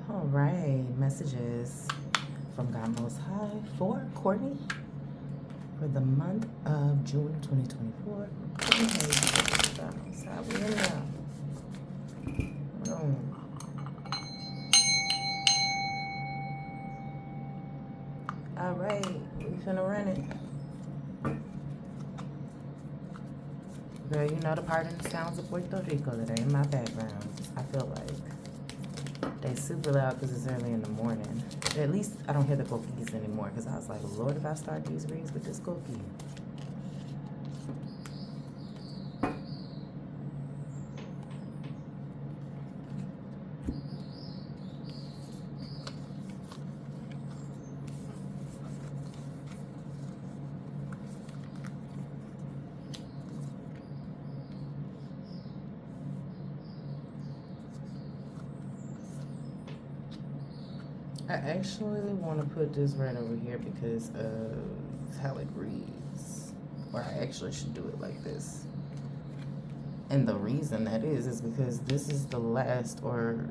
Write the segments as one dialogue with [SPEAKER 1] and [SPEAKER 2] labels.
[SPEAKER 1] All right, messages from God Most High for Courtney for the month of June of 2024. God Most High, we in there. Hold on. All right, we finna run it. Girl, you know the part of the sounds of Puerto Rico that are in my background. I feel like they super loud because it's early in the morning. At least I don't hear the cookies anymore because I was like, Lord, if I start these reads with this cookie. I actually want to put this right over here because of how it reads. Or I actually should do it like this. And the reason that is because this is the last or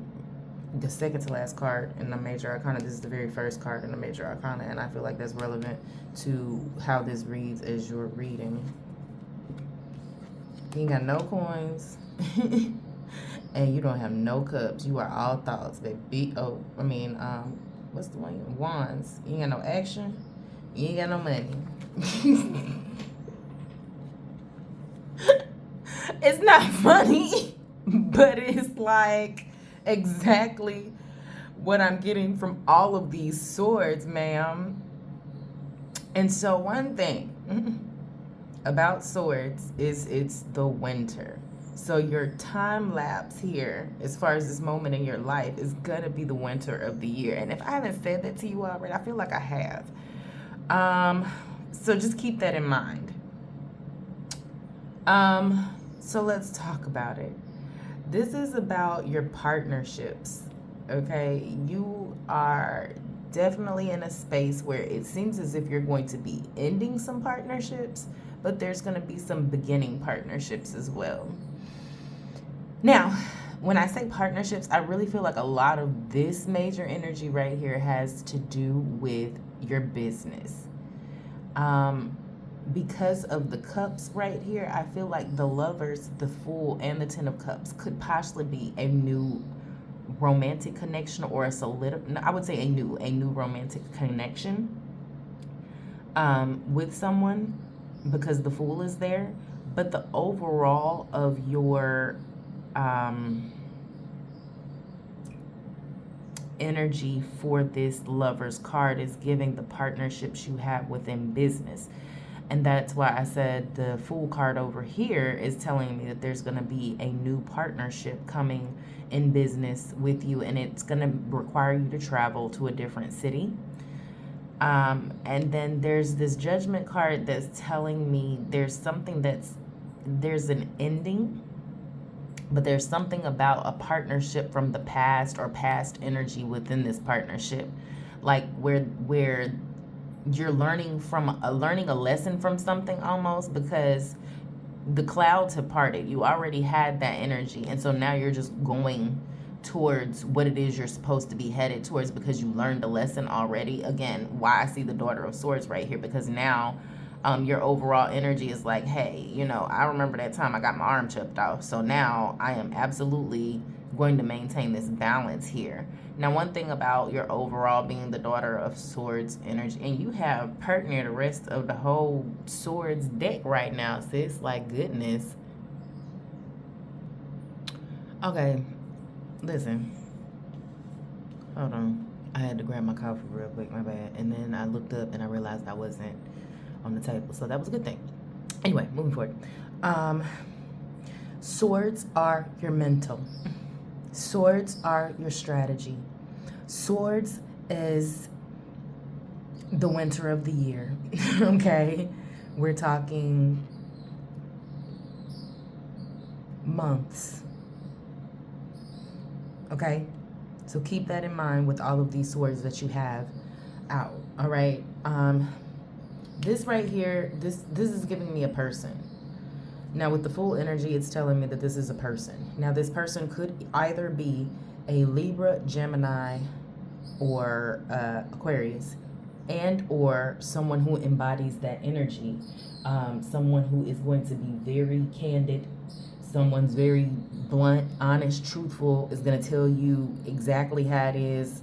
[SPEAKER 1] the second to last card in the major arcana. This is the very first card in the major arcana, and I feel like that's relevant to how this reads as you're reading. You ain't got no coins. And you don't have no cups. You are all thoughts, baby. Oh, I mean, what's the one? Wands. You ain't got no action. You ain't got no money. It's not funny, but it's like exactly what I'm getting from all of these swords, ma'am. And so one thing about swords is it's the winter. So your time lapse here, as far as this moment in your life, is gonna be the winter of the year. And if I haven't said that to you already, I feel like I have. So just keep that in mind. So let's talk about it. This is about your partnerships, okay? You are definitely in a space where it seems as if you're going to be ending some partnerships, but there's going to be some beginning partnerships as well. Now, when I say partnerships, I really feel like a lot of this major energy right here has to do with your business. Because of the cups right here, I feel like the lovers, the Fool, and the Ten of Cups could possibly be a new romantic connection or I would say a new romantic connection with someone because the Fool is there. But the overall of your energy for this Lover's card is giving the partnerships you have within business. And that's why I said the Fool card over here is telling me that there's going to be a new partnership coming in business with you, and it's going to require you to travel to a different city. And then there's this Judgment card that's telling me there's an ending, but there's something about a partnership from the past or past energy within this partnership, like where you're learning a lesson from something almost, because the clouds have parted. You already had that energy, and so now you're just going towards what it is you're supposed to be headed towards because you learned a lesson already. Again, why I see the Daughter of Swords right here, because now your overall energy is like, hey, I remember that time I got my arm chopped off, so now I am absolutely going to maintain this balance here. Now, one thing about your overall being the Daughter of Swords energy, and you have partner the rest of the whole Swords deck right now, sis. Like, goodness. Okay, listen. Hold on. I had to grab my coffee real quick, my bad. And then I looked up and I realized I wasn't on the table. So that was a good thing. Anyway, moving forward. Swords are your mental. Swords are your strategy. Swords is the winter of the year. Okay? We're talking months. Okay? So keep that in mind with all of these swords that you have out. All right? This right here, this is giving me a person. Now, with the full energy, it's telling me that this is a person. Now, this person could either be a Libra, Gemini, or Aquarius, and or someone who embodies that energy. Someone who is going to be very candid. Someone's very blunt, honest, truthful, is going to tell you exactly how it is.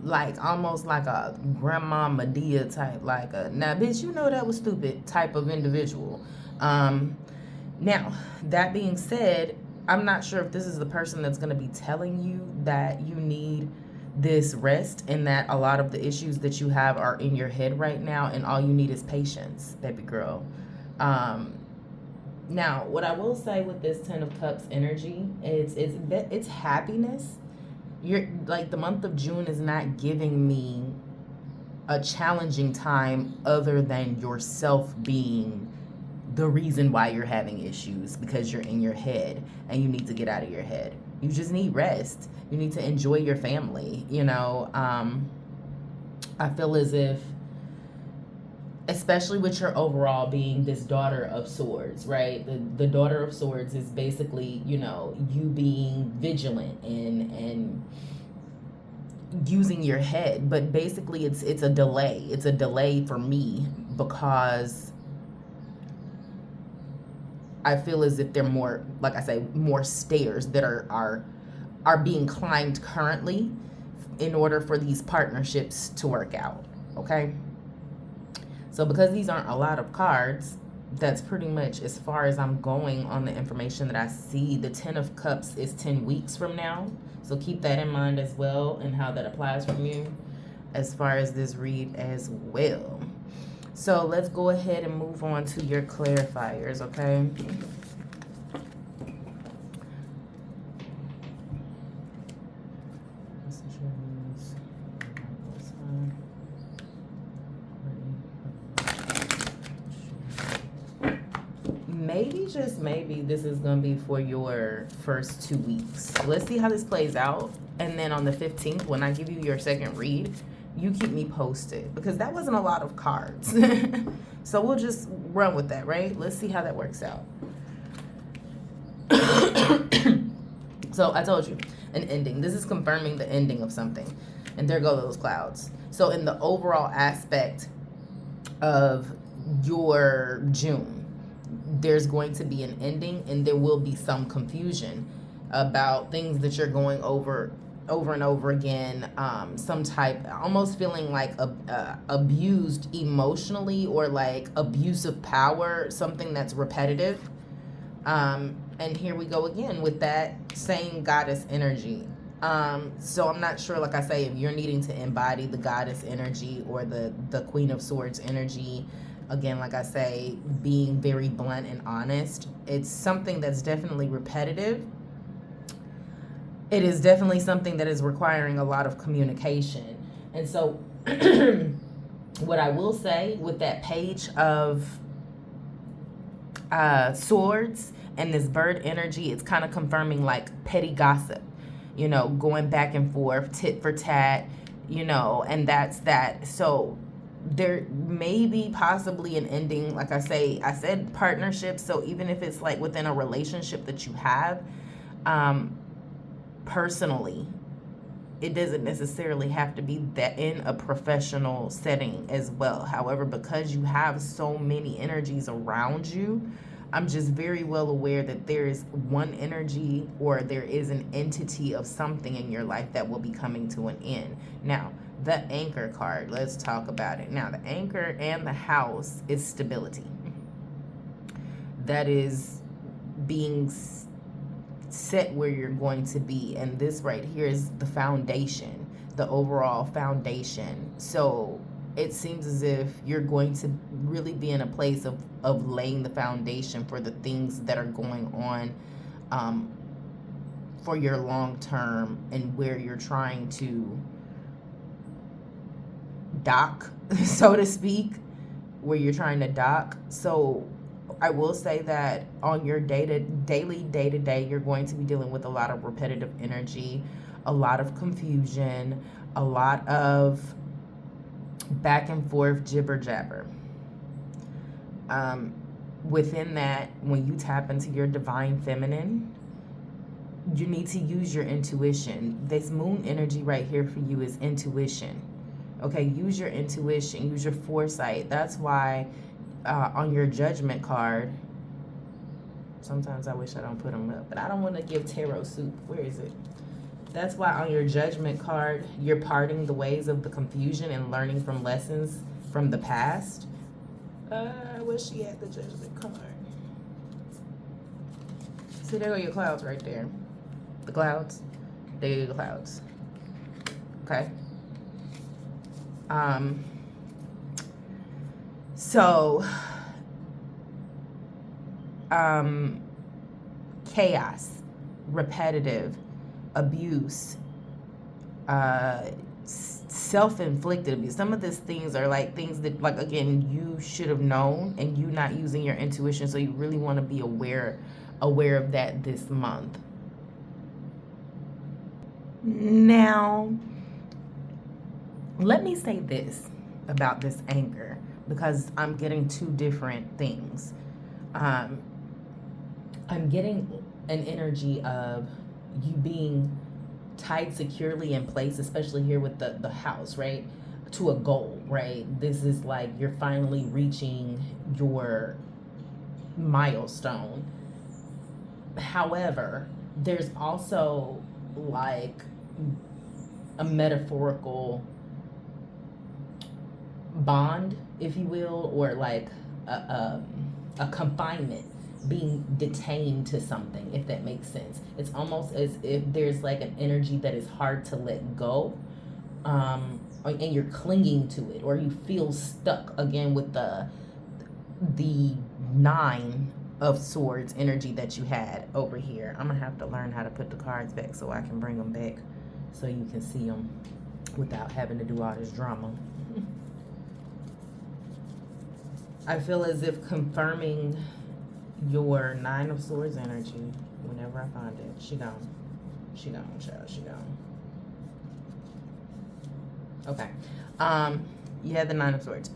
[SPEAKER 1] Like almost like a grandma Medea type, like a now bitch, you know that was stupid type of individual. Now, that being said, I'm not sure if this is the person that's going to be telling you that you need this rest and that a lot of the issues that you have are in your head right now and all you need is patience, baby girl. Now, what I will say with this 10 of Cups energy, it's happiness. You're like, the month of June is not giving me a challenging time other than yourself being the reason why you're having issues, because you're in your head and you need to get out of your head. You just need rest. You need to enjoy your family. I feel as if, especially with your overall being this Daughter of Swords, right? The Daughter of Swords is basically, you being vigilant and using your head, but basically it's a delay. It's a delay for me because I feel as if they're more, like I say, more stairs that are being climbed currently in order for these partnerships to work out. Okay. So because these aren't a lot of cards, that's pretty much as far as I'm going on the information that I see. The 10 of Cups is 10 weeks from now. So keep that in mind as well and how that applies from you as far as this read as well. So let's go ahead and move on to your clarifiers, okay? Maybe, just maybe, this is going to be for your first 2 weeks. Let's see how this plays out. And then on the 15th, when I give you your second read, you keep me posted, because that wasn't a lot of cards. So we'll just run with that, right? Let's see how that works out. So I told you, an ending. This is confirming the ending of something. And there go those clouds. So in the overall aspect of your June, there's going to be an ending, and there will be some confusion about things that you're going over and over again. Some type, almost feeling like abused emotionally, or like abuse of power, something that's repetitive. And here we go again with that same goddess energy. So I'm not sure, like I say, if you're needing to embody the goddess energy or the Queen of Swords energy. Again, like I say, being very blunt and honest. It's something that's definitely repetitive. It is definitely something that is requiring a lot of communication. And so what I will say with that Page of Swords and this bird energy, it's kind of confirming like petty gossip, going back and forth, tit for tat, and that's that. So there may be possibly an ending. Like I said partnership. So even if it's like within a relationship that you have, personally, it doesn't necessarily have to be that in a professional setting as well. However, because you have so many energies around you, I'm just very well aware that there is one energy, or there is an entity of something in your life that will be coming to an end. Now, the Anchor card, let's talk about it. Now, the Anchor and the House is stability. That is being set where you're going to be. And this right here is the foundation, the overall foundation. So it seems as if you're going to really be in a place of laying the foundation for the things that are going on for your long term, and where you're trying to dock, so to speak, where you're trying to dock. So I will say that on your daily day-to-day, you're going to be dealing with a lot of repetitive energy, a lot of confusion, a lot of back and forth jibber jabber. Within that, when you tap into your divine feminine, you need to use your intuition. This moon energy right here for you is intuition. Okay, use your intuition, use your foresight. That's why on your judgment card, sometimes I wish I don't put them up, but I don't want to give tarot soup. Where is it? That's why on your judgment card, you're parting the ways of the confusion and learning from lessons from the past. I wish she had the judgment card. See, there go your clouds right there. The clouds. There go the clouds. Okay. So, chaos, repetitive, abuse, self-inflicted abuse. Some of these things are like things that, like, again, you should have known and you not using your intuition. So you really want to be aware of that this month. Now, let me say this about this anger, because I'm getting two different things. I'm getting an energy of you being tied securely in place, especially here with the house, right? To a goal, right? This is like you're finally reaching your milestone. However, there's also like a metaphorical bond, if you will, or like a confinement, being detained to something, if that makes sense. It's almost as if there's like an energy that is hard to let go, and you're clinging to it, or you feel stuck, again with the 9 of Swords energy that you had over here. I'm gonna have to learn how to put the cards back so I can bring them back so you can see them without having to do all this drama. I feel as if confirming your 9 of Swords energy, whenever I find it, she gone, child, she gone. Okay, you had the 9 of Swords.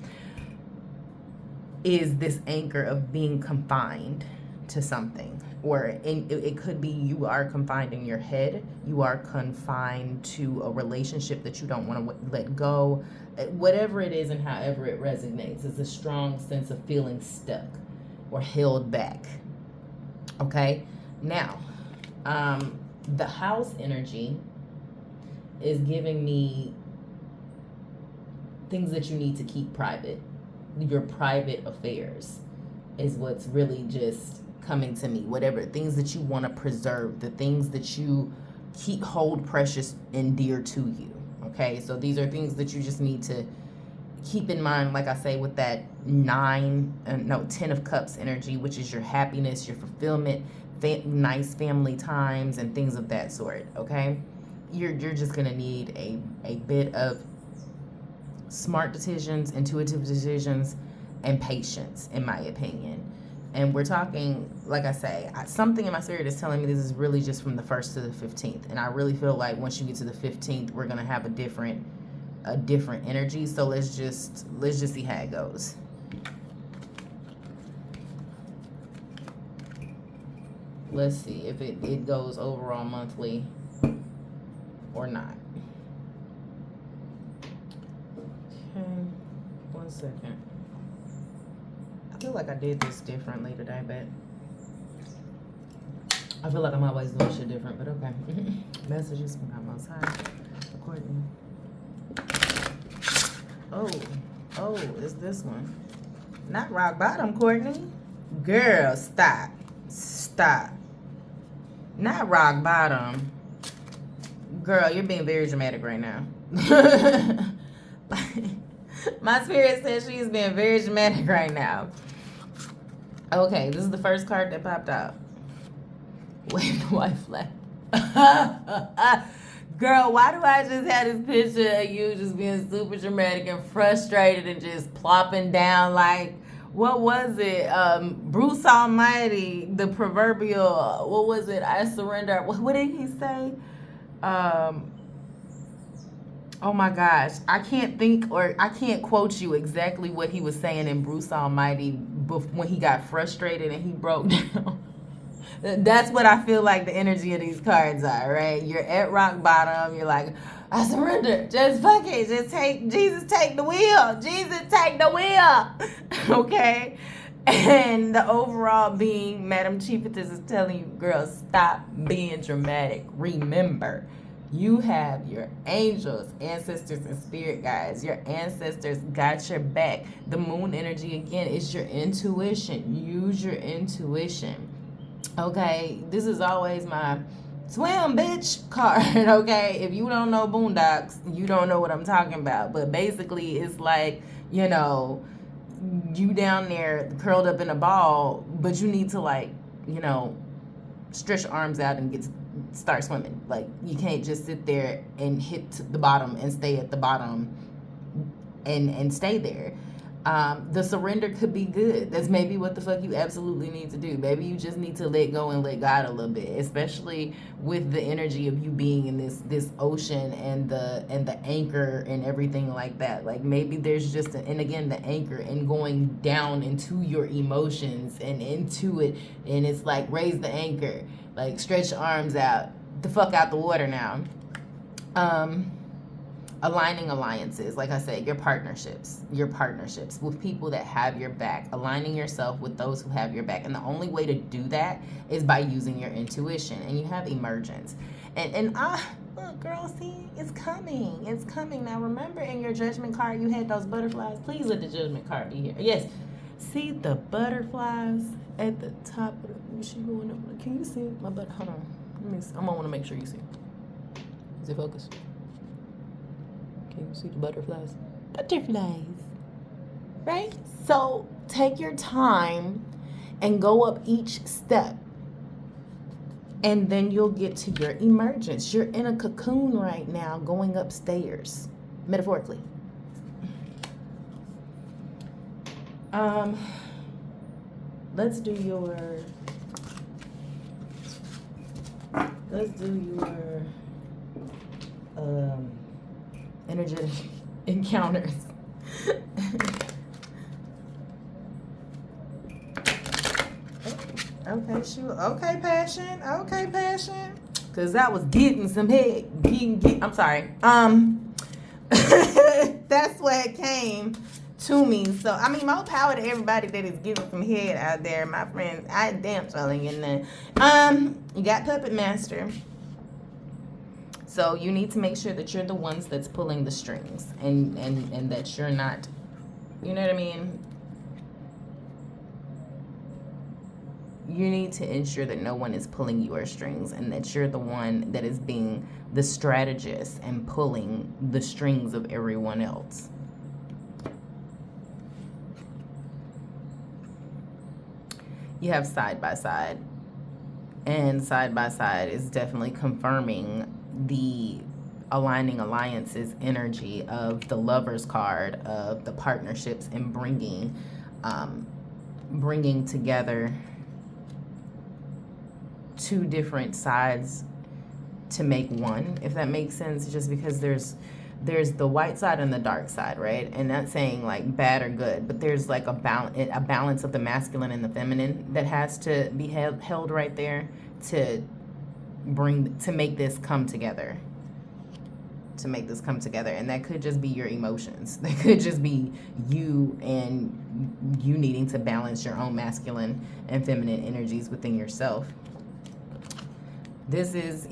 [SPEAKER 1] Is this anchor of being confined to something, or it could be you are confined in your head, you are confined to a relationship that you don't want to let go. Whatever it is and however it resonates, it's a strong sense of feeling stuck or held back. Okay, now the house energy is giving me things that you need to keep private. Your private affairs is what's really just coming to me. Whatever things that you want to preserve, the things that you hold precious and dear to you. Okay, so these are things that you just need to keep in mind, like I say, with that 10 of Cups energy, which is your happiness, your fulfillment, nice family times, and things of that sort. Okay, you're just gonna need a bit of smart decisions, intuitive decisions, and patience, in my opinion. And we're talking, like I say, something in my spirit is telling me this is really just from the 1st to the 15th. And I really feel like once you get to the 15th, we're going to have a different energy. So let's just see how it goes. Let's see if it goes overall monthly or not. Okay, 1 second. I feel like I did this differently today, but I feel like I'm always doing shit different, but okay. Messages from God Most High. According. Oh, it's this one. Not rock bottom, Courtney. Girl, stop. Not rock bottom. Girl, you're being very dramatic right now. My spirit says she's being very dramatic right now. Okay, this is the first card that popped out. Wait, the wife left. Girl, why do I just have this picture of you just being super dramatic and frustrated and just plopping down like, what was it? Bruce Almighty, the proverbial, what was it? I surrender. What did he say? Oh my gosh, I can't quote you exactly what he was saying in Bruce Almighty, when he got frustrated and he broke down. That's what I feel like the energy of these cards are, right? You're at rock bottom. You're like, I surrender. Just fuck it. Just take, Jesus, take the wheel. Jesus, take the wheel. Okay? And the overall being, Madam Chiefess is telling you, girl, stop being dramatic. Remember, you have your angels, ancestors, and spirit guides. Your ancestors got your back. The moon energy, again, is your intuition. Use your intuition. Okay, this is always my swim bitch card. Okay, if you don't know Boondocks, you don't know what I'm talking about. But basically, it's like, you know, you down there curled up in a ball, but you need to, like, you know, stretch your arms out and start swimming. Like, you can't just sit there and hit the bottom and stay at the bottom and stay there. The surrender could be good. That's maybe what the fuck you absolutely need to do. Maybe you just need to let go and let God a little bit, especially with the energy of you being in this ocean and the anchor and everything like that. Like, maybe there's just and again, the anchor and going down into your emotions and into it, and it's like, raise the anchor, like, stretch your arms out, the fuck out the water now. Aligning alliances, like I said, your partnerships with people that have your back, aligning yourself with those who have your back. And the only way to do that is by using your intuition. And you have emergence. And look, girl, see, it's coming. Now, remember, in your judgment card, you had those butterflies. Please let the judgment card be here. Yes. See the butterflies at the top of the, she going up. Can you see my butt? Hold on. Let me see. I want to make sure you see. Is it focused? Can you see the butterflies? Butterflies. Right? So take your time and go up each step. And then you'll get to your emergence. You're in a cocoon right now going upstairs, metaphorically. Let's do your energetic encounters. Okay, sure. Okay, passion. Cause I was getting some head. I'm sorry. That's where it came to me. So, I mean, more power to everybody that is getting some head out there, my friends. I damn sure ain't getting that. You got Puppet Master. So you need to make sure that you're the ones that's pulling the strings, and that you're not, you know what I mean? You need to ensure that no one is pulling your strings, and that you're the one that is being the strategist and pulling the strings of everyone else. You have side by side, and side by side is definitely confirming the aligning alliances energy of the Lovers card, of the partnerships, and bringing together two different sides to make one, if that makes sense. Just because there's the white side and the dark side, right? And not saying like bad or good, but there's like a balance of the masculine and the feminine that has to be held right there to make this come together. And that could just be your emotions. That could just be you and you needing to balance your own masculine and feminine energies within yourself. This is,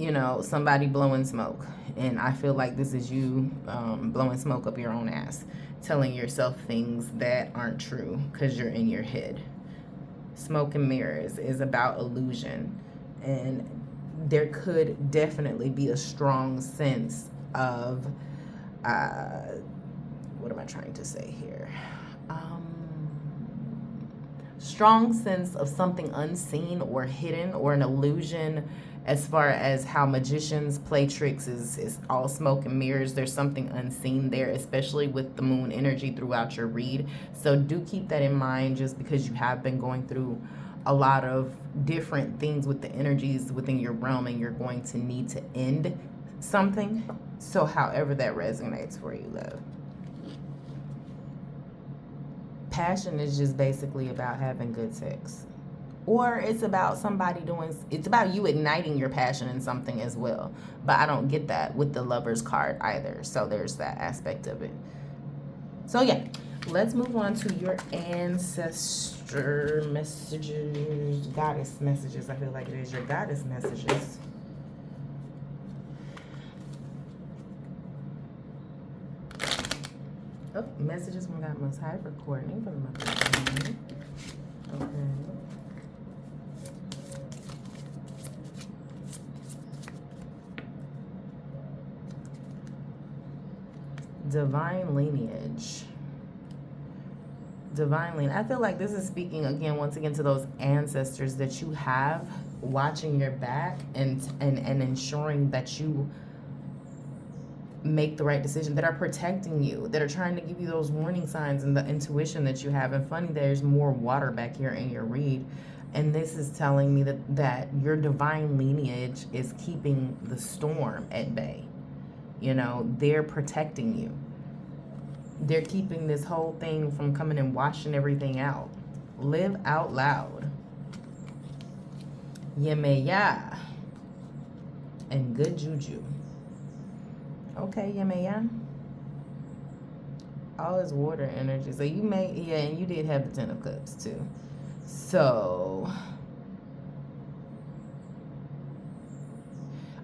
[SPEAKER 1] somebody blowing smoke. And I feel like this is you blowing smoke up your own ass, telling yourself things that aren't true because you're in your head. Smoke and mirrors is about illusion. And there could definitely be a strong sense of, what am I trying to say here? Strong sense of something unseen or hidden, or an illusion, as far as how magicians play tricks is all smoke and mirrors. There's something unseen there, especially with the moon energy throughout your read. So do keep that in mind, just because you have been going through a lot of different things with the energies within your realm, and you're going to need to end something. So however that resonates for you, love. passion is just basically about having good sex. Or it's about somebody doing, it's about you igniting your passion in something as well. But I don't get that with the Lover's card either. So there's that aspect of it. So yeah, let's move on to your ancestor messages, goddess messages. I feel like it is your goddess messages. Oh, messages from God Most High for Courtney for the month of June. Okay. Divine lineage. Divine lineage. I feel like this is speaking again, once again, to those ancestors that you have watching your back and ensuring that you make the right decision, that are protecting you, that are trying to give you those warning signs and the intuition that you have. And funny, there's more water back here in your read. And this is telling me that your divine lineage is keeping the storm at bay. You know, they're protecting you. They're keeping this whole thing from coming and washing everything out. Live out loud. Yemeya. And good juju. Okay, Yemeya. All is water energy. So you may, yeah, and you did have the Ten of Cups too. So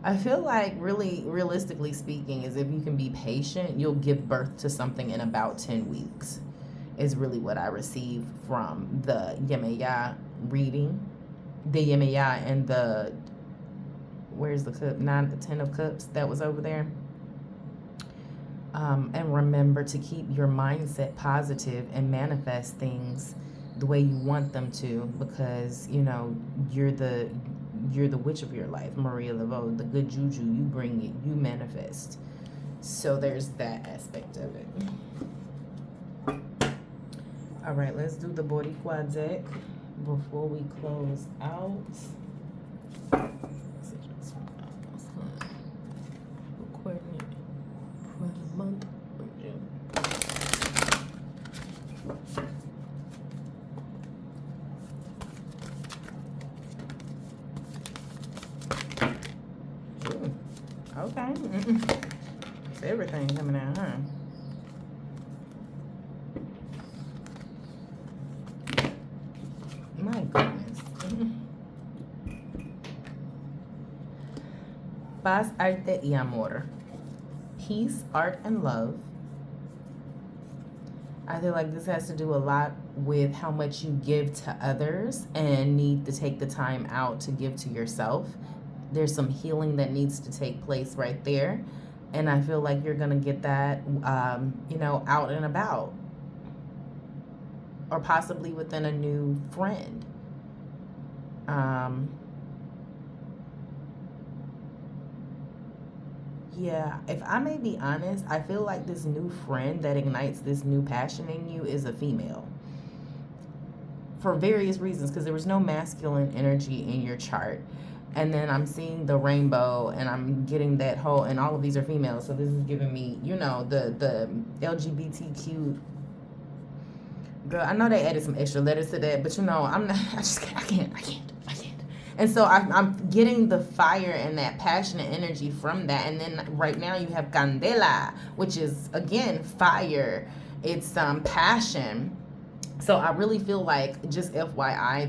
[SPEAKER 1] I feel like, really, realistically speaking, is if you can be patient, you'll give birth to something in about 10 weeks, is really what I received from the Yemeya reading. The Yemeya and the, where's the cup? 10 of Cups that was over there. And remember to keep your mindset positive and manifest things the way you want them to, because, you know, you're the witch of your life, Maria Laveau. The good juju, you bring it, you manifest. So there's that aspect of it. All right, let's do the Boricua deck before we close out. Recording for the month of June. Okay. It's everything coming out, huh? My goodness. Paz, arte y amor. Peace, art, and love. I feel like this has to do a lot with how much you give to others and need to take the time out to give to yourself. There's some healing that needs to take place right there. And I feel like you're going to get that, you know, out and about. Or possibly within a new friend. Yeah, if I may be honest, I feel like this new friend that ignites this new passion in you is a female. For various reasons, because there was no masculine energy in your chart. And then I'm seeing the rainbow, and I'm getting that whole, and all of these are females. So this is giving me, you know, the LGBTQ. Girl, I know they added some extra letters to that, but you know, I'm not, I can't. And so I'm getting the fire and that passionate energy from that. And then right now you have Candela, which is, again, fire. It's passion. So I really feel like, just FYI,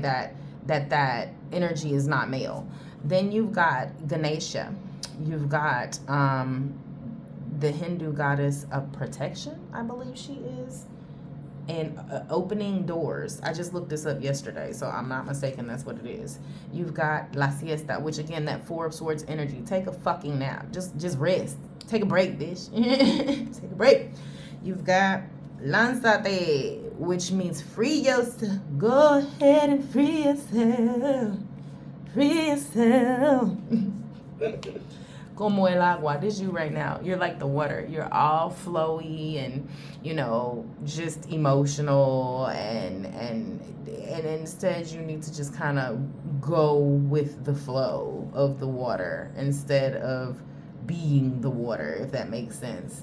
[SPEAKER 1] that energy is not male. Then you've got Ganesha. You've got the Hindu goddess of protection, I believe she is. And opening doors. I just looked this up yesterday, so I'm not mistaken, that's what it is. You've got La Siesta, which, again, that Four of Swords energy. Take a fucking nap. Just rest. Take a break, bitch. Take a break. You've got Lánzate, which means free yourself. Go ahead and free yourself. Free yourself. Como el agua. This is you right now. You're like the water. You're all flowy and, you know, just emotional, and instead you need to just kind of go with the flow of the water instead of being the water, if that makes sense.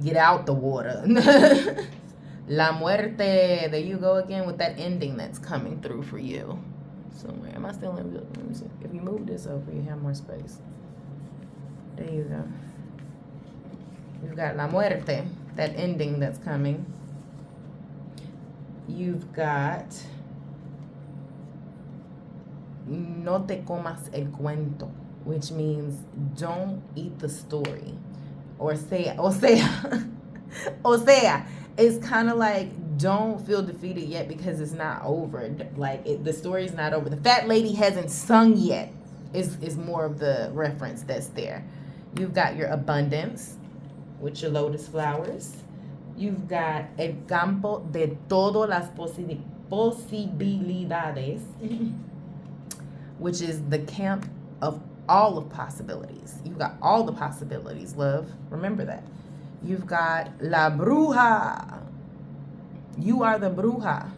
[SPEAKER 1] Get out the water. La muerte. There you go again with that ending that's coming through for you. Somewhere. Am I still in? Let me see. If you move this over, you have more space. There you go. You've got la muerte, that ending that's coming. You've got no te comas el cuento, which means don't eat the story. O sea, o sea, it's kind of like don't feel defeated yet because it's not over. Like the story's not over. The fat lady hasn't sung yet. Is more of the reference that's there. You've got your abundance with your lotus flowers. You've got el campo de todas las posibilidades, which is the camp of all of possibilities. You've got all the possibilities, love. Remember that. You've got la bruja. You are the bruja.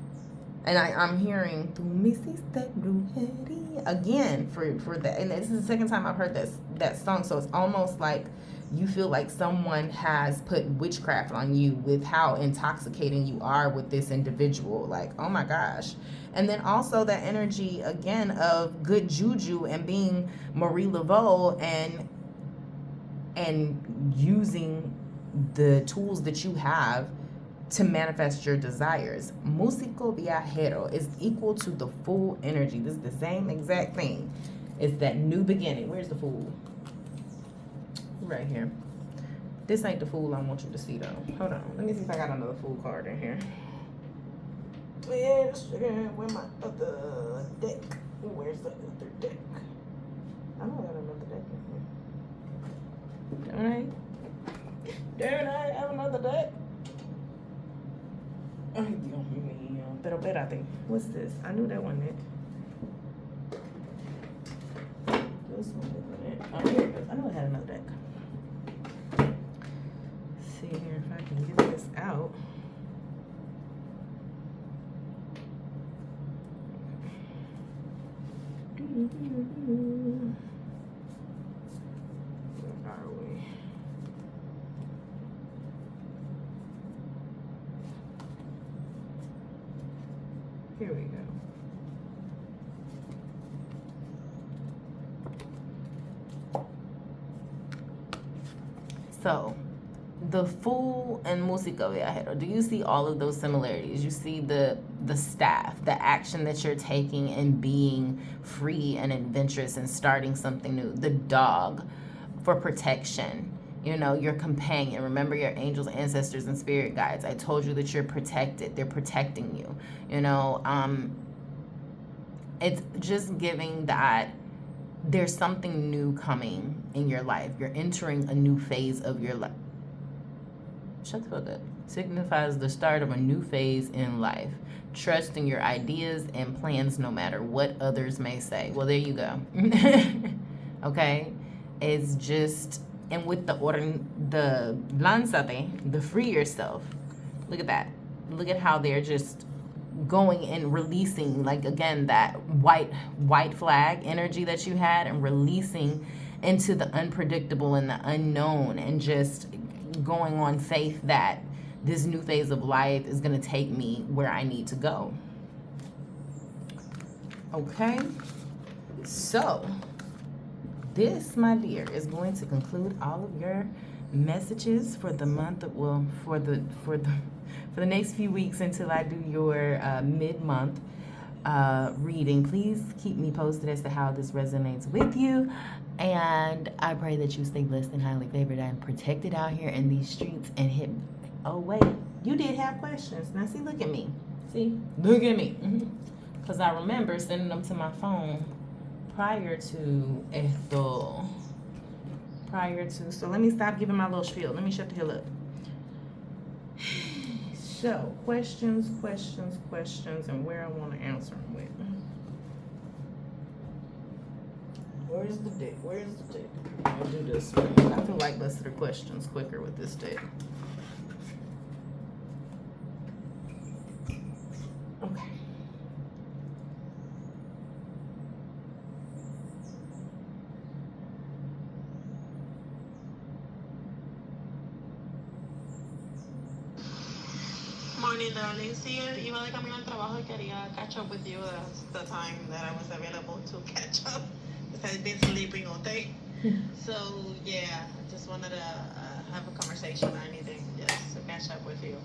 [SPEAKER 1] And I'm hearing, tu me hiciste brujería, again for that. And this is the second time I've heard that song. So it's almost like you feel like someone has put witchcraft on you with how intoxicating you are with this individual. Like, oh my gosh. And then also that energy, again, of good juju and being Marie Laveau and using the tools that you have to manifest your desires. Músico viajero is equal to the Fool energy. This is the same exact thing. It's that new beginning. Where's the Fool? Right here. This ain't the Fool I want you to see though. Hold on. Let me see if I got another Fool card in here. Where's my other deck? Where's the other deck? I know I got another deck in here. Don't I have another deck? Ay, Dios mío. Pero espérate. What's this? I knew that one. This one isn't it? Oh, here it goes. I knew I had another deck. Let's see here if I can get this out. Where are we? Here we go. So, the Fool and Músico Viajero, do you see all of those similarities? You see the staff, the action that you're taking and being free and adventurous and starting something new. The dog for protection. You know, your companion. Remember your angels, ancestors, and spirit guides. I told you that you're protected. They're protecting you. You know, it's just giving that there's something new coming in your life. You're entering a new phase of your life. Shut the fuck up. Signifies the start of a new phase in life. Trusting your ideas and plans no matter what others may say. Well, there you go. Okay? It's just, and with the lánzate, the free yourself. Look at that. Look at how they're just going and releasing, like, again, that white flag energy that you had and releasing into the unpredictable and the unknown and just going on faith that this new phase of life is going to take me where I need to go. Okay? So, this, my dear, is going to conclude all of your messages for the month of, well, for the next few weeks until I do your mid-month reading. Please keep me posted as to how this resonates with you. And I pray that you stay blessed and highly favored and protected out here in these streets and hit. Oh, wait. You did have questions. Now, see, look at me. See? Look at me. Because I remember sending them to my phone prior to esto. So let me stop giving my little spiel. Let me shut the hell up. So, questions, and where I want to answer them with. Where's the deck? I'll do this one. I feel like let's do the questions quicker with this deck. Okay.
[SPEAKER 2] My morning, darling. Sí, iba de camino al trabajo y quería catch up with you. That's the time that I was available to catch up because I've been sleeping all day. So, yeah, I just wanted to have a conversation or anything just to catch up with you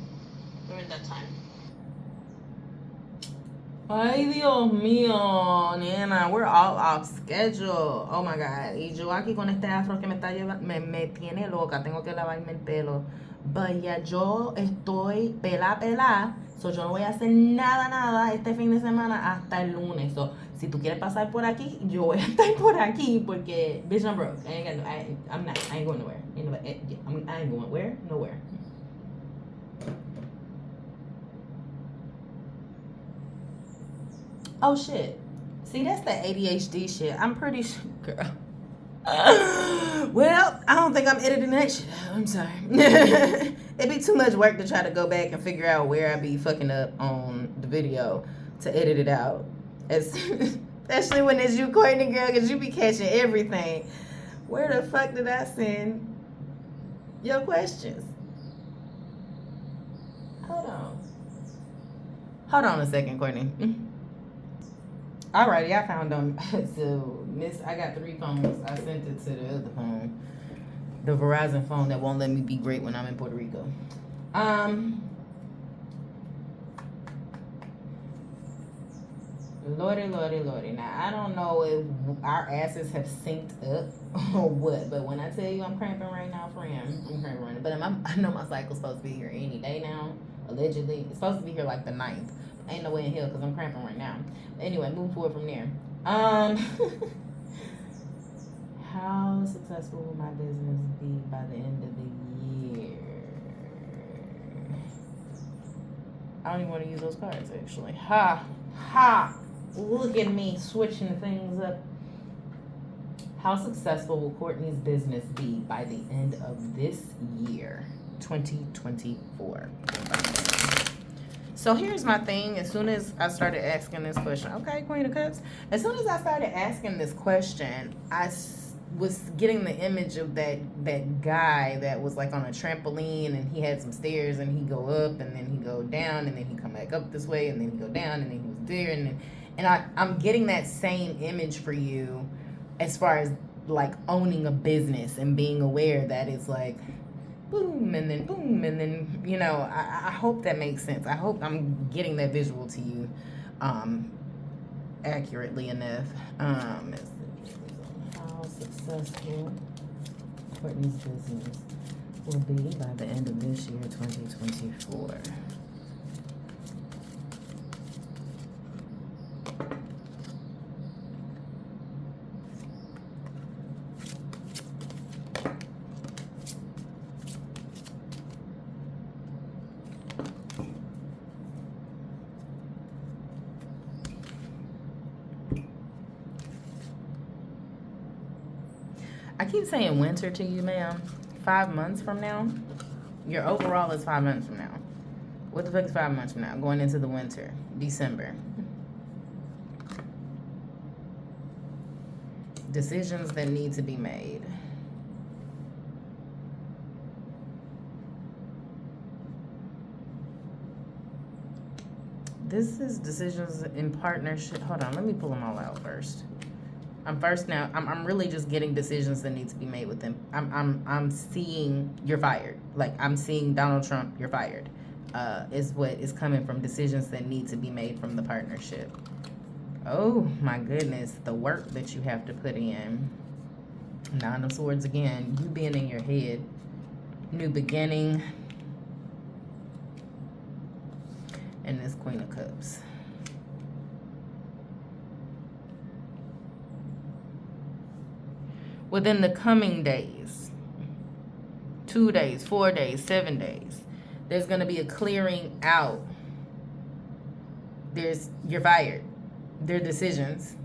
[SPEAKER 2] during that time.
[SPEAKER 1] Ay, Dios mío, nena, we're all off schedule. Oh my God. Y yo aquí con este afro que me está llevando, me tiene loca. Tengo que lavarme el pelo. Vaya, yo estoy pelá. So yo no voy a hacer nada este fin de semana hasta el lunes. So, si tú quieres pasar por aquí, yo voy a estar por aquí porque, bitch, I'm broke. I ain't going nowhere. I ain't going where? Nowhere. Oh shit. See, that's the ADHD shit. I'm pretty sure, girl. Well, I don't think I'm editing that shit out. I'm sorry. It'd be too much work to try to go back and figure out where I be fucking up on the video to edit it out. Especially when it's you, Courtney, girl, because you be catching everything. Where the fuck did I send your questions? Hold on a second, Courtney. Alrighty, I found them. So, I got 3 phones. I sent it to the other phone, the Verizon phone that won't let me be great when I'm in Puerto Rico. Lordy. Now, I don't know if our asses have synced up or what, but when I tell you I'm cramping right now, friend, I'm cramping right now. But I know my cycle's supposed to be here any day now, allegedly. It's supposed to be here like the 9th. Ain't no way in hell because I'm cramping right now. But anyway, move forward from there. How successful will my business be by the end of the year? I don't even want to use those cards, actually. Ha! Look at me switching things up. How successful will Courtney's business be by the end of this year, 2024? So here's my thing. As soon as I started asking this question, okay, Queen of Cups. As soon as I started asking this question, I was getting the image of that guy that was like on a trampoline and he had some stairs and he go up and then he go down and then he come back up this way and then he go down and then he was there and I'm getting that same image for you as far as like owning a business and being aware that it's like boom and then you know, I hope that makes sense. I hope I'm getting that visual to you accurately enough. How successful Courtney's business will be by the end of this year, 2024. I keep saying winter to you, ma'am. 5 months from now? Your overall is 5 months from now. What the fuck is 5 months from now? Going into the winter. December. Decisions that need to be made. This is decisions in partnership. Hold on, let me pull them all out first. I'm really just getting decisions that need to be made with them. I'm seeing you're fired. Like I'm seeing Donald Trump, you're fired. Is what is coming from decisions that need to be made from the partnership. Oh my goodness, the work that you have to put in. 9 of Swords again, you being in your head. New beginning. And this Queen of Cups. Within the coming days, 2 days, 4 days, 7 days, there's going to be a clearing out. You're fired. There are decisions.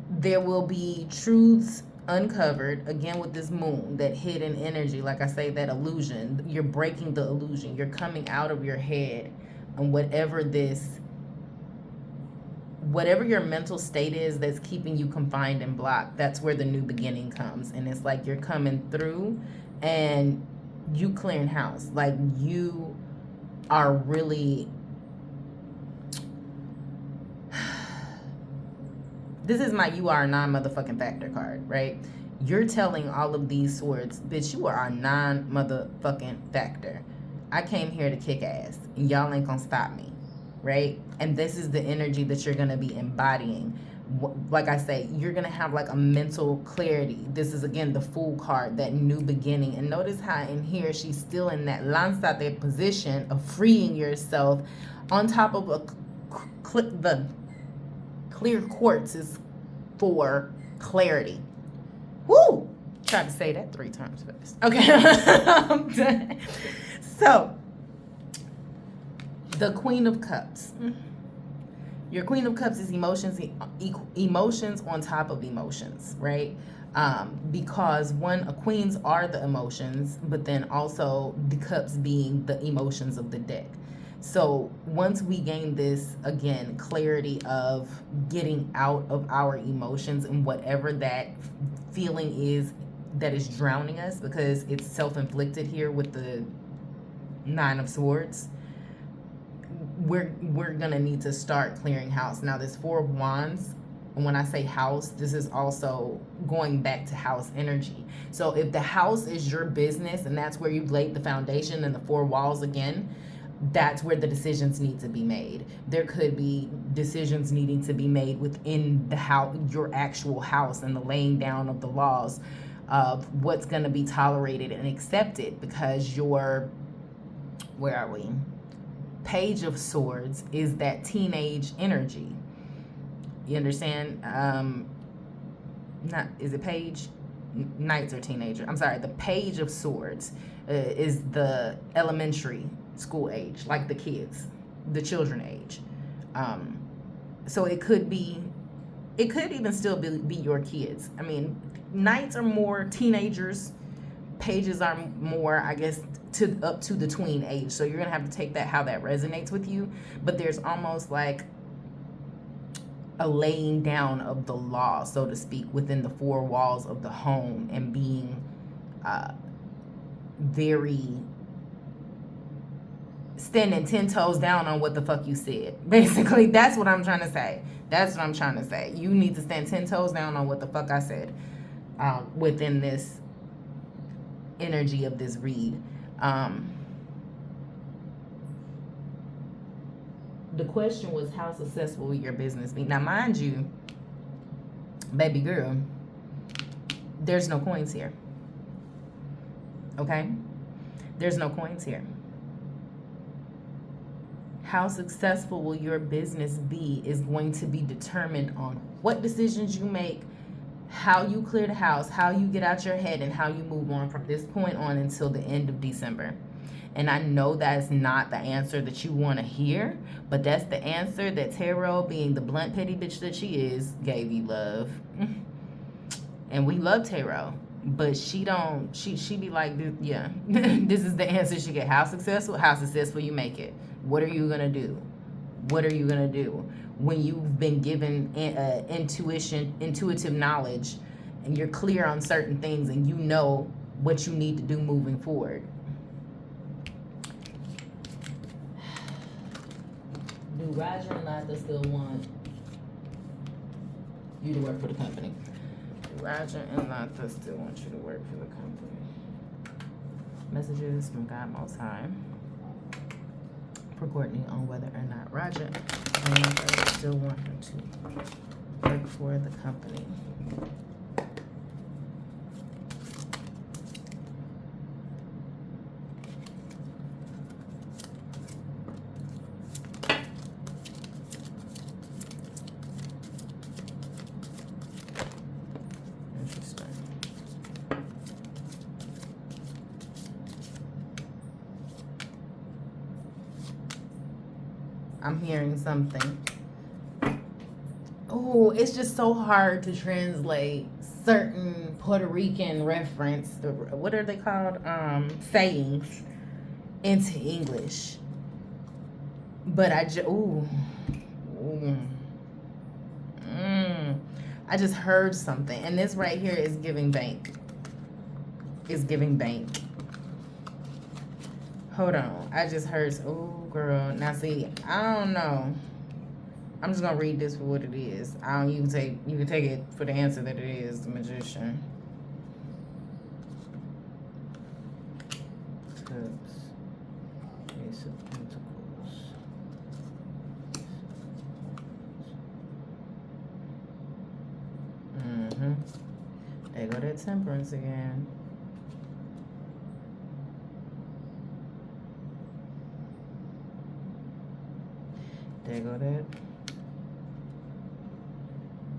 [SPEAKER 1] There will be truths uncovered, again with this moon, that hidden energy, like I say, that illusion. You're breaking the illusion. You're coming out of your head, and whatever your mental state is that's keeping you confined and blocked, that's where the new beginning comes. And it's like you're coming through and you clearing house. Like you are really, this is my you are a non-motherfucking factor card, right? You're telling all of these swords, bitch, you are a non-motherfucking factor. I came here to kick ass, and y'all ain't gonna stop me, right? And this is the energy that you're gonna be embodying. Like I say, you're gonna have like a mental clarity. This is again the Fool card, that new beginning. And notice how in here she's still in that lanzate position of freeing yourself on top of the clear quartz is for clarity. Woo! Tried to say that 3 times fast. Okay. I'm done. So, the Queen of Cups. Your Queen of Cups is emotions on top of emotions, right? Because queens are the emotions, but then also the cups being the emotions of the deck. So once we gain this, again, clarity of getting out of our emotions and whatever that feeling is that is drowning us, because it's self-inflicted here with the 9 of Swords, we're gonna need to start clearing house. Now this 4 of Wands, and when I say house, this is also going back to house energy. So if the house is your business and that's where you've laid the foundation and the 4 walls again, that's where the decisions need to be made. There could be decisions needing to be made within the house, your actual house, and the laying down of the laws of what's going to be tolerated and accepted, because your, where are we? Page of Swords is that teenage energy. You understand? Not, is it page? Knights or teenager. I'm sorry. The Page of Swords is the elementary school age, like the kids, the children age. So it could even still be your kids. I mean, Knights are more teenagers. Pages are more, I guess, up to the tween age. So you're gonna have to take that how that resonates with you. But there's almost like a laying down of the law, so to speak, within the 4 walls of the home, and being very standing 10 toes down on what the fuck you said. Basically, that's what I'm trying to say. That's what I'm trying to say. You need to stand 10 toes down on what the fuck I said within this energy of this read. The question was, how successful will your business be? Now, mind you, baby girl, there's no coins here. Okay? There's no coins here. How successful will your business be is going to be determined on what decisions you make, how you clear the house, how you get out your head, and how you move on from this point on until the end of December. And I know that's not the answer that you want to hear, but that's the answer that Tarot, being the blunt, petty bitch that she is, gave you, love. And we love Tarot, but she be like, yeah, this is the answer she get. How successful you make it. What are you going to do? What are you going to do when you've been given intuitive knowledge, and you're clear on certain things, and you know what you need to do moving forward? Do Roger and Latha still want you to work for the company? Do Roger and Latha still want you to work for the company? Messages from God Most High for Courtney on whether or not Roger and Latha still want her to work for the company. I'm hearing something. Oh, it's just so hard to translate certain Puerto Rican reference, what are they called? Sayings into English. But I just heard something. And this right here is giving bank. It's giving bank. Hold on. I just heard. Oh, girl. Now, see, I don't know. I'm just gonna read this for what it is. I don't. You can take it for the answer that it is. The Magician. Cups. Ace of Pentacles. There go that Temperance again. There go that.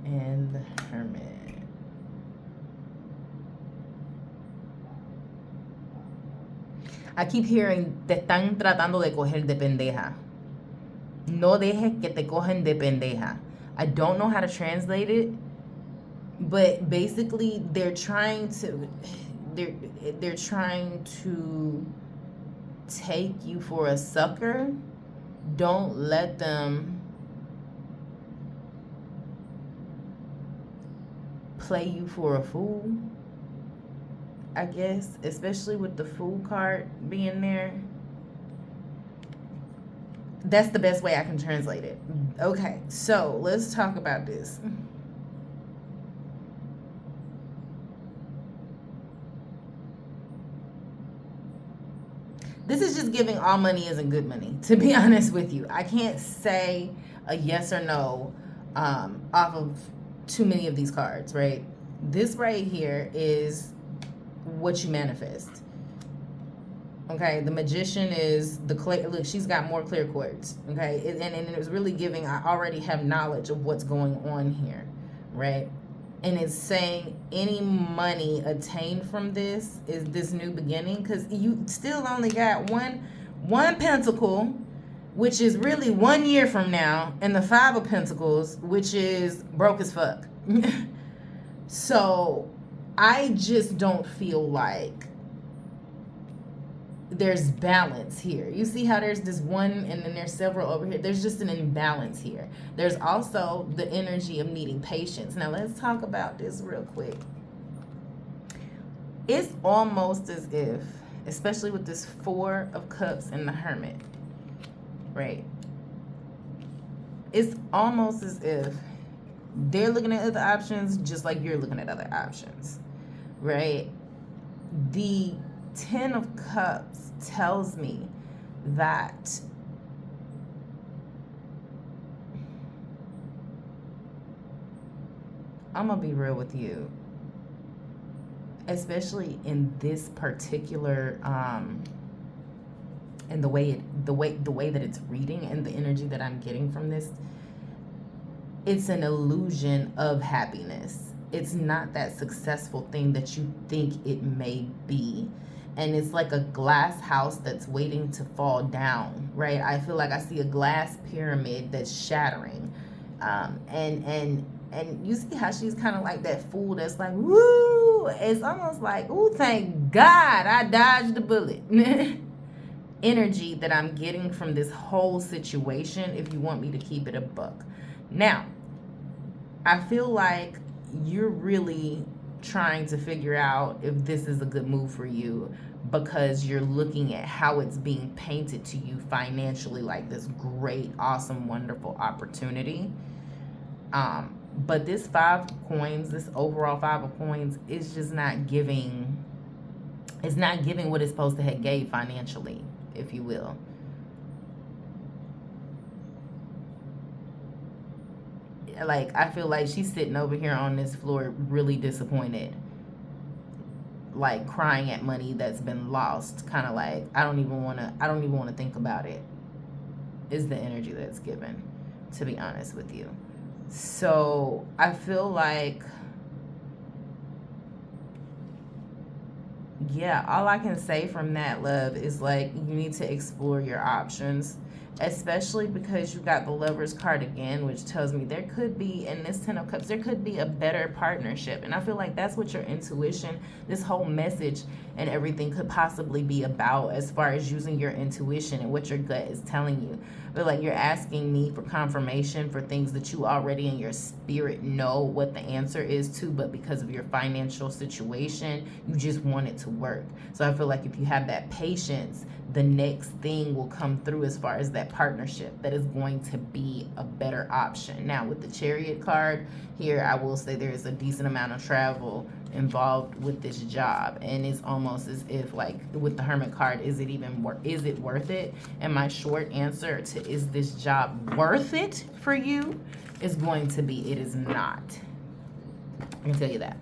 [SPEAKER 1] And the Hermit. I keep hearing, te están tratando de coger de pendeja. No dejes que te cogen de pendeja. I don't know how to translate it, but basically they're trying to take you for a sucker. Don't let them play you for a fool, I guess, especially with the Fool card being there. That's the best way I can translate it. Okay, so let's talk about this. This is just giving all money isn't good money, to be honest with you. I can't say a yes or no off of too many of these cards, right? This right here is what you manifest. Okay, the Magician is the clear. Look, she's got more clear quartz. Okay, and it was really giving. I already have knowledge of what's going on here, right? And it's saying any money attained from this is this new beginning, because you still only got one pentacle, which is really 1 year from now, and the Five of Pentacles, which is broke as fuck. So I just don't feel like there's balance here. You see how there's this one and then there's several over here? There's just an imbalance here. There's also the energy of needing patience. Now let's talk about this real quick. It's almost as if, especially with this Four of Cups and the Hermit, right? It's almost as if they're looking at other options just like you're looking at other options, right? The Ten of Cups tells me that I'm gonna be real with you, especially in this particular and the way that it's reading and the energy that I'm getting from this. It's an illusion of happiness. It's not that successful thing that you think it may be. And it's like a glass house that's waiting to fall down, right? I feel like I see a glass pyramid that's shattering. And you see how she's kind of like that fool that's like, woo! It's almost like, ooh, thank God I dodged the bullet. Energy that I'm getting from this whole situation, if you want me to keep it a buck. Now, I feel like you're really trying to figure out if this is a good move for you, because you're looking at how it's being painted to you financially, like this great, awesome, wonderful opportunity. But this Five of Coins, this overall Five of Coins, is just not giving. It's not giving what it's supposed to have gave financially, if you will. Like, I feel like she's sitting over here on this floor really disappointed, like crying at money that's been lost, kind of like I don't even want to think about it, is the energy that's given, to be honest with you. So I feel like, yeah, all I can say from that, love, is like you need to explore your options, especially because you got the Lover's card again, which tells me there could be, in this Ten of Cups, there could be a better partnership. And I feel like that's what your intuition, this whole message and everything could possibly be about, as far as using your intuition and what your gut is telling you. But like, you're asking me for confirmation for things that you already in your spirit know what the answer is to, but because of your financial situation, you just want it to work. So I feel like if you have that patience, the next thing will come through as far as that partnership that is going to be a better option. Now, with the Chariot card here, I will say there is a decent amount of travel involved with this job, and it's almost as if, like with the Hermit card, is it worth it? And my short answer to is this job worth it for you is going to be it is not. I can tell you that.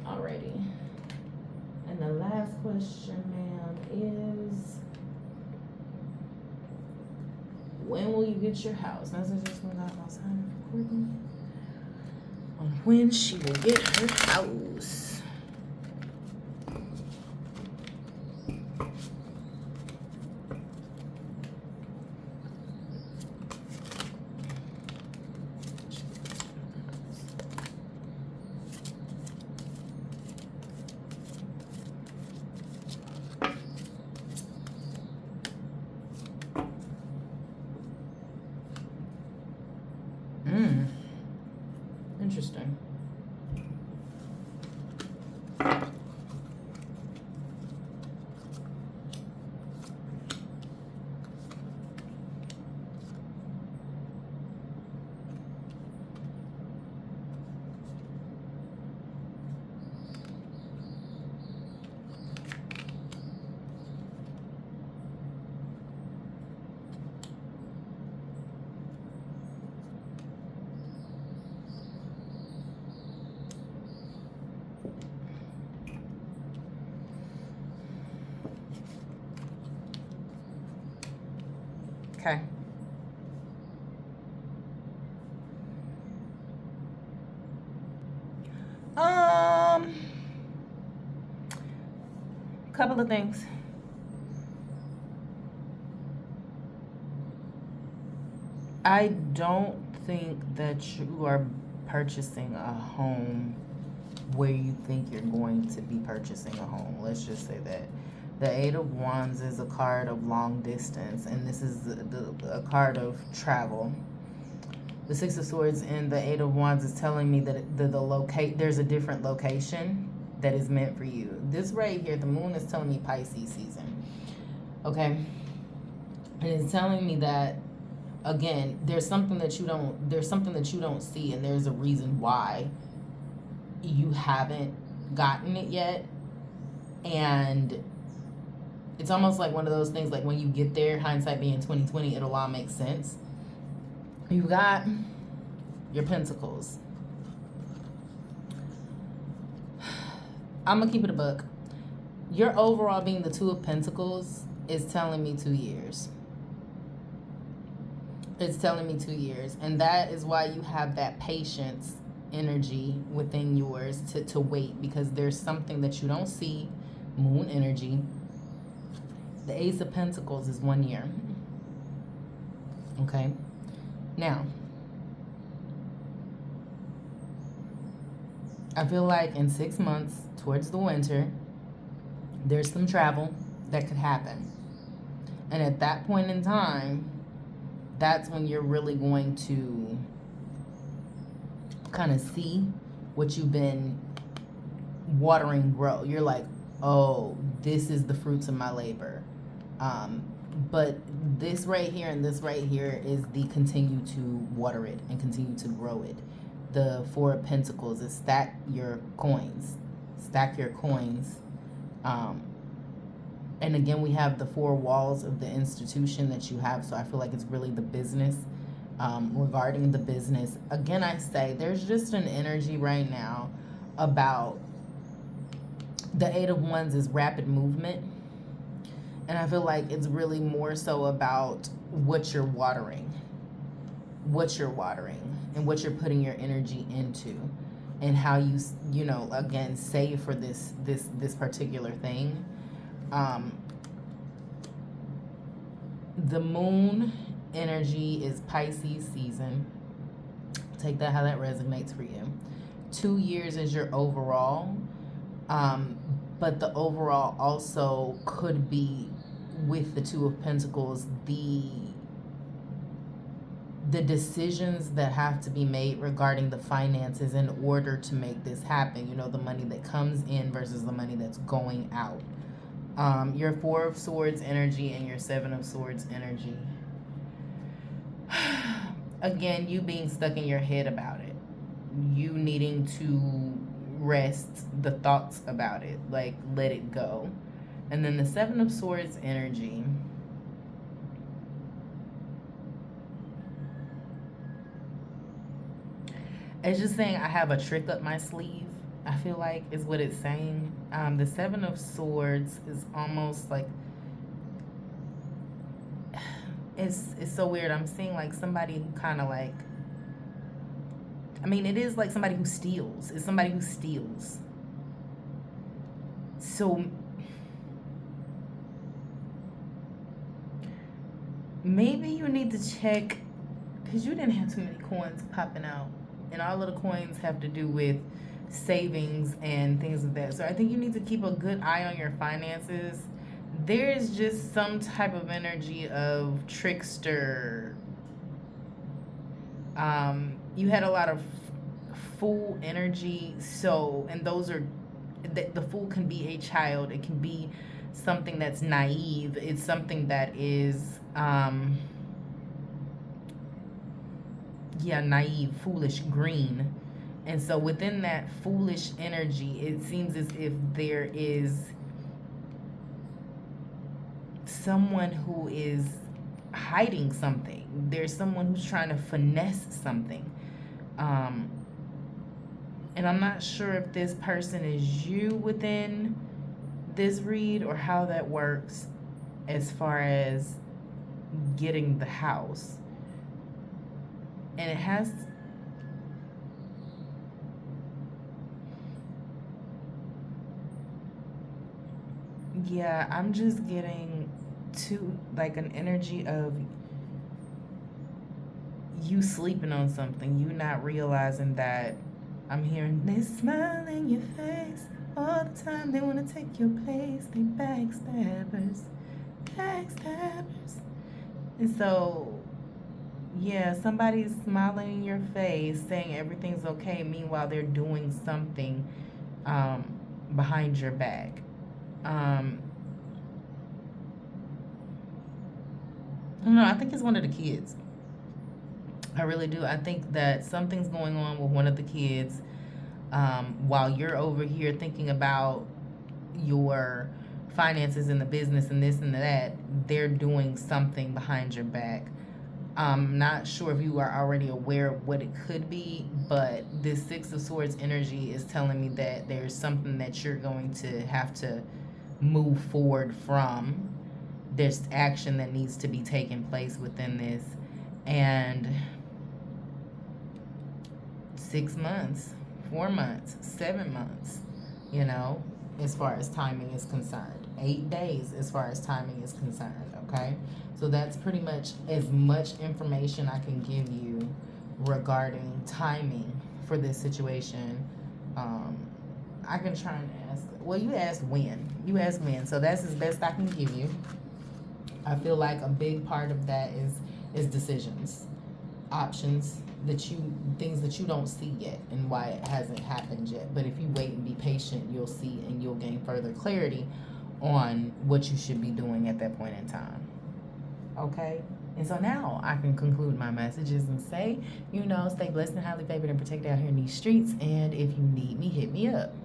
[SPEAKER 1] Alrighty. And the last question, ma'am, is when will you get your house? Message just went out outside of recording on when she will get her house. Interesting. Okay. Couple of things. I don't think that you are purchasing a home where you think you're going to be purchasing a home. Let's just say that. The Eight of Wands is a card of long distance, and this is a card of travel. The Six of Swords and the Eight of Wands is telling me that there's a different location that is meant for you. This right here, the moon is telling me Pisces season. Okay? And it's telling me that, again, there's something that you don't see, and there's a reason why you haven't gotten it yet. And it's almost like one of those things, like when you get there, hindsight being 2020, it'll all make sense. You got your Pentacles. I'm gonna keep it a buck. Your overall being the Two of Pentacles is telling me 2 years. It's telling me 2 years. And that is why you have that patience energy within yours to wait, because there's something that you don't see. Moon energy. The Ace of Pentacles is 1 year. Okay? Now, I feel like in 6 months, towards the winter, there's some travel that could happen. And at that point in time, that's when you're really going to kind of see what you've been watering grow. You're like, oh, this is the fruits of my labor. But this right here and this right here is the continue to water it and continue to grow it. The Four of Pentacles is stack your coins. Stack your coins. And again, we have the four walls of the institution that you have. So I feel like it's really the business. Regarding the business, again, I say there's just an energy right now about the Eight of Wands is rapid movement. And I feel like it's really more so about what you're watering. What you're watering and what you're putting your energy into. And how you know, again, save for this particular thing. The moon energy is Pisces season. Take that how that resonates for you. 2 years is your overall. But the overall also could be with the Two of Pentacles, the decisions that have to be made regarding the finances in order to make this happen. You know, the money that comes in versus the money that's going out. Your Four of Swords energy and your Seven of Swords energy. Again, you being stuck in your head about it. You needing to rest the thoughts about it. Like, let it go. And then the Seven of Swords energy. It's just saying I have a trick up my sleeve, I feel like, is what it's saying. The Seven of Swords is almost like, it's so weird. I'm seeing like somebody who kind of like, I mean, it is like somebody who steals. It's somebody who steals. So maybe you need to check, because you didn't have too many coins popping out. And all of the coins have to do with savings and things of that. So I think you need to keep a good eye on your finances. There's just some type of energy of trickster. You had a lot of fool energy. So, and those are, the fool can be a child. It can be something that's naive. It's something that is, naive, foolish, green. And so within that foolish energy, it seems as if there is someone who is hiding something. There's someone who's trying to finesse something. And I'm not sure if this person is you within this read or how that works as far as getting the house. And it has, I'm just getting to like an energy of you sleeping on something, you not realizing that. I'm hearing they smile in your face all the time. They want to take your place. They backstabbers. And so, somebody's smiling in your face, saying everything's okay. Meanwhile, they're doing something behind your back. I don't know. I think it's one of the kids. I really do. I think that something's going on with one of the kids while you're over here thinking about your finances and the business and this and that. They're doing something behind your back. I'm not sure if you are already aware of what it could be, but this Six of Swords energy is telling me that there's something that you're going to have to move forward from. There's action that needs to be taking place within this. And 6 months, 4 months, 7 months, as far as timing is concerned. 8 days as far as timing is concerned, okay? So that's pretty much as much information I can give you regarding timing for this situation. I can try and ask, well, you asked when. So that's as best I can give you. I feel like a big part of that is decisions, options, things that you don't see yet and why it hasn't happened yet. But if you wait and be patient, you'll see and you'll gain further clarity on what you should be doing at that point in time. Okay? And so now I can conclude my messages and say, stay blessed and highly favored and protected out here in these streets. And if you need me, hit me up.